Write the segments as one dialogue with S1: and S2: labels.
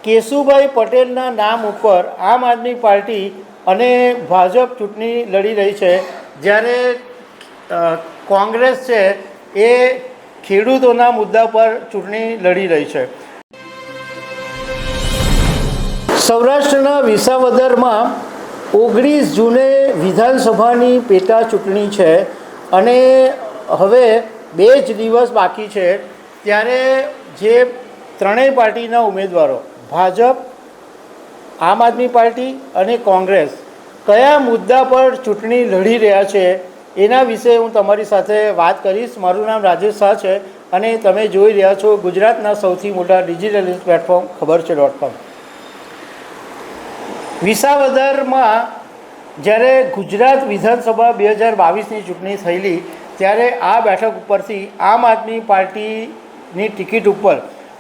S1: કેશુભાઈ પટેલના નામ ઉપર આમ આદમી પાર્ટી અને ભાજપ ચૂંટણી લડી રહી છે, જ્યારે કોંગ્રેસ છે એ ખેડૂતોના મુદ્દા પર ચૂંટણી લડી રહી છે। સૌરાષ્ટ્રના વિસાવદરમાં 19 જૂને વિધાનસભાની પેટા ચૂંટણી છે અને હવે 2 જ દિવસ બાકી છે, ત્યારે જે ત્રણેય પાર્ટીના ઉમેદવારો ભાજપ, આમ આદમી પાર્ટી અને કોંગ્રેસ કયા મુદ્દા પર ચૂંટણી લડી રહ્યા છે એના વિશે હું તમારી સાથે વાત કરીશ। મારું નામ રાજેશ શાહ છે અને તમે જોઈ રહ્યા છો ગુજરાતના સૌથી મોટા ડિજિટલ પ્લેટફોર્મ ખબર છે.com। વિસાવદરમાં જ્યારે ગુજરાત વિધાનસભા 2022ની ચૂંટણી થયેલી ત્યારે આ બેઠક ઉપરથી આમ આદમી પાર્ટીની ટિકિટ ઉપર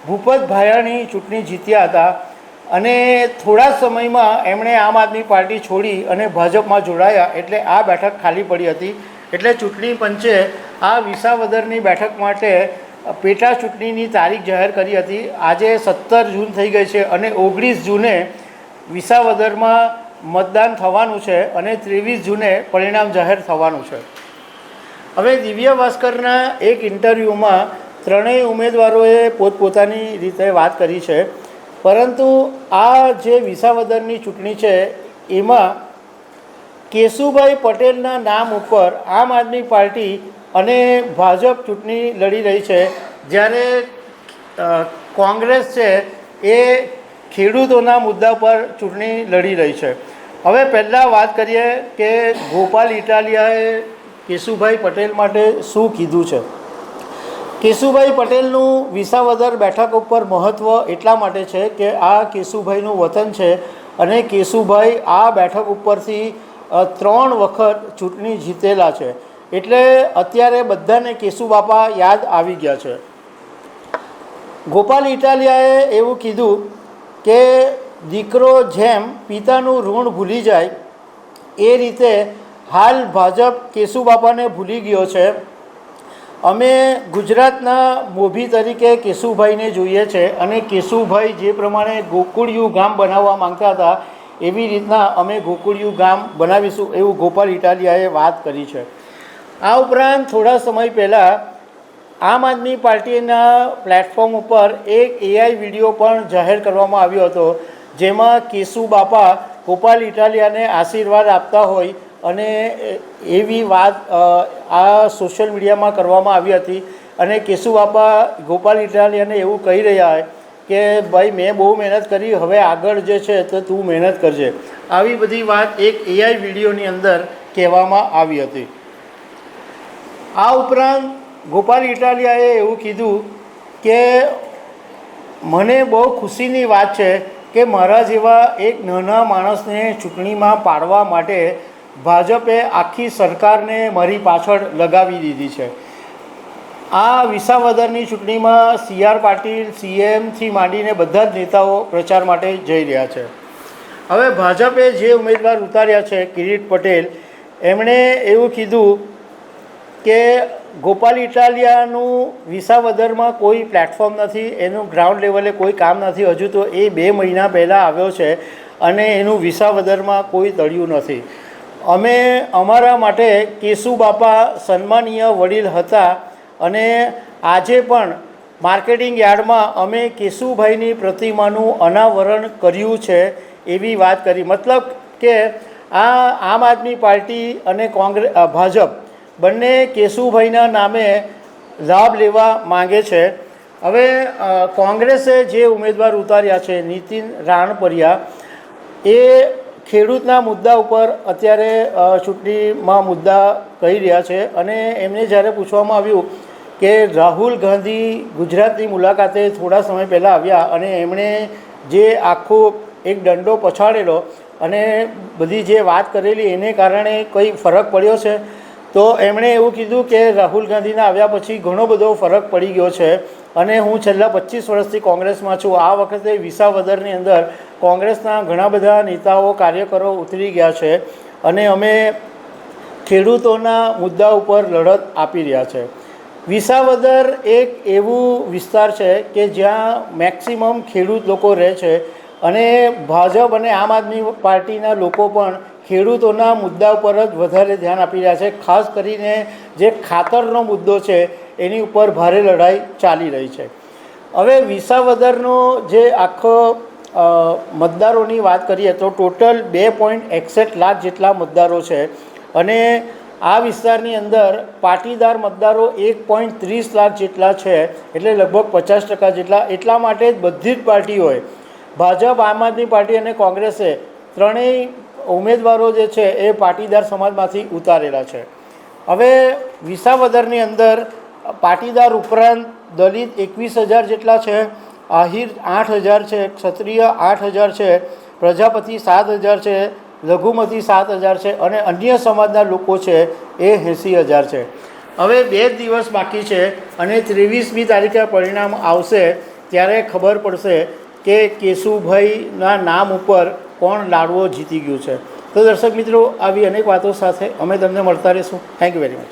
S1: ભૂપત ભાયાણી ચૂંટણી જીત્યા હતા અને થોડા જ સમયમાં એમણે આમ આદમી પાર્ટી છોડી અને ભાજપમાં જોડાયા, એટલે આ બેઠક ખાલી પડી હતી। એટલે ચૂંટણી પંચે આ વિસાવદરની બેઠક માટે પેટા ચૂંટણીની તારીખ જાહેર કરી હતી। આજે 17 જૂન થઈ ગઈ છે અને 19 જૂને વિસાવદરમાં મતદાન થવાનું છે અને 23 જૂને પરિણામ જાહેર થવાનું છે। હવે દિવ્ય ભાસ્કરના એક ઇન્ટરવ્યૂમાં ત્રણેય ઉમેદવારોએ પોતપોતાની રીતે વાત કરી છે, પરંતુ આ જે વિસાવદરની ચૂંટણી છે એમાં કેશુભાઈ પટેલના નામ ઉપર આમ આદમી પાર્ટી અને ભાજપ ચૂંટણી લડી રહી છે, જ્યારે કોંગ્રેસ છે એ ખેડૂતોના મુદ્દા પર ચૂંટણી લડી રહી છે। હવે પહેલાં વાત કરીએ કે ગોપાલ ઇટાલિયાએ કેશુભાઈ પટેલ માટે શું કીધું છે। કેશુભાઈ પટેલનું વિસાવદર બેઠક ઉપર મહત્ત્વ એટલા માટે છે કે આ કેશુભાઈનું વતન છે અને કેશુભાઈ આ બેઠક ઉપરથી 3 વખત ચૂંટણી જીતેલા છે, એટલે અત્યારે બધાને કેશુબાપા યાદ આવી ગયા છે। ગોપાલ ઇટાલિયાએ એવું કીધું કે દીકરો જેમ પિતાનું ઋણ ભૂલી જાય એ રીતે હાલ ભાજપ કેશુબાપાને ભૂલી ગયો છે। અમે ગુજરાતના મોભી તરીકે કેશુભાઈને જોઈએ છે અને કેશુભાઈ જે પ્રમાણે ગોકુળિયું ગામ બનાવવા માંગતા હતા એવી રીતના અમે ગોકુળિયું ગામ બનાવીશું, એવું ગોપાલ ઇટાલિયાએ વાત કરી છે। આ ઉપરાંત થોડા સમય પહેલાં આમ આદમી પાર્ટીના પ્લેટફોર્મ ઉપર એક AI વિડીયો પણ જાહેર કરવામાં આવ્યો હતો, જેમાં કેશુબાપા ગોપાલ ઇટાલિયાને આશીર્વાદ આપતા હોય અને એવી વાત આ સોશિયલ મીડિયામાં કરવામાં આવી હતી અને કેશુબાપા ગોપાલ ઇટાલિયાને એવું કહી રહ્યા કે ભાઈ મેં બહુ મહેનત કરી, હવે આગળ જે છે તો તું મહેનત કરજે, આવી બધી વાત એક AI વિડીયોની અંદર કહેવામાં આવી હતી। આ ઉપરાંત ગોપાલ ઇટાલિયાએ એવું કીધું કે મને બહુ ખુશીની વાત છે કે મારા જેવા એક નાના માણસને ચૂંટણીમાં પાડવા માટે ભાજપે આખી સરકારને મારી પાછળ લગાવી દીધી છે। આ વિસાવદરની ચૂંટણીમાં CR પાટીલ, CMથી માંડીને બધા જ નેતાઓ પ્રચાર માટે જઈ રહ્યા છે। હવે ભાજપે જે ઉમેદવાર ઉતાર્યા છે કિરીટ પટેલ, એમણે એવું કીધું કે ગોપાલ ઇટાલિયાનું વિસાવદરમાં કોઈ પ્લેટફોર્મ નથી, એનું ગ્રાઉન્ડ લેવલે કોઈ કામ નથી, હજુ તો એ 2 મહિના પહેલાં આવ્યો છે અને એનું વિસાવદરમાં કોઈ તળિયું નથી। અમે અમારા માટે કેશુબાપા સન્માનીય વડીલ હતા અને આજે પણ માર્કેટિંગ યાર્ડમાં અમે કેશુભાઈની પ્રતિમાનું અનાવરણ કર્યું છે, એવી વાત કરી। મતલબ કે આ આમ આદમી પાર્ટી અને ભાજપ બંને કેશુભાઈના નામે લાભ લેવા માંગે છે। હવે કોંગ્રેસે જે ઉમેદવાર ઉતાર્યા છે નીતિન રાણપરિયા, એ ખેડૂતના મુદ્દા ઉપર અત્યારે ચૂંટણીમાં મુદ્દા કહી રહ્યા છે અને એમને જ્યારે પૂછવામાં આવ્યું કે રાહુલ ગાંધી ગુજરાતની મુલાકાતે થોડા સમય પહેલાં આવ્યા અને એમણે જે આખો એક દંડો પછાડેલો અને બધી જે વાત કરેલી એને કારણે કંઈ ફરક પડ્યો છે, તો એમણે એવું કીધું કે રાહુલ ગાંધીના આવ્યા પછી ઘણો બધો ફરક પડી ગયો છે અને હું છેલ્લા 25 વર્ષથી કોંગ્રેસમાં છું। આ વખતે વિસાવદરની અંદર કોંગ્રેસના ઘણા બધા નેતાઓ, કાર્યકરો ઉતરી ગયા છે અને અમે ખેડૂતોના મુદ્દા ઉપર લડત આપી રહ્યા છે। વિસાવદર એક એવું વિસ્તાર છે કે જ્યાં મેક્સિમમ ખેડૂત લોકો રહે છે અને ભાજપ અને આમ આદમી પાર્ટીના લોકો પણ ખેડૂતોના મુદ્દા ઉપર જ વધારે ધ્યાન આપી રહ્યા છે. ખાસ કરીને જે ખાતરનો મુદ્દો છે એની ઉપર ભારે લડાઈ ચાલી રહી છે. હવે વિસાવદરનો જે આખો મતદારોની વાત કરીએ તો ટોટલ 2.61 લાખ જેટલા મતદારો છે અને આ વિસ્તારની અંદર પાટીદાર મતદારો 1.30 લાખ જેટલા છે, એટલે લગભગ 50% જેટલા. એટલા માટે જ બધી જ પાર્ટીઓએ ભાજપ, આમ આદમી પાર્ટી અને કોંગ્રેસે ત્રણેય ઉમેદવારો જે છે એ પાટીદાર સમાજમાંથી ઉતારેલા છે. હવે વિસાવદરની અંદર પાટીદાર ઉપરાંત દલિત 21,000 જેટલા છે, આહિર 8,000 છે, ક્ષત્રિય 8,000 છે, પ્રજાપતિ 7,000 છે, લઘુમતી 7,000 છે અને અન્ય સમાજના લોકો છે એ 80,000 છે. હવે 2 દિવસ બાકી છે અને 23મી તારીખે પરિણામ આવશે ત્યારે ખબર પડશે કે કેશુભાઈના નામ ઉપર કોણ લાડવો જીતી ગયું છે. તો દર્શક મિત્રો, આવી અનેક વાતો સાથે અમે તમને મળતા રહીશું. Thank you very much.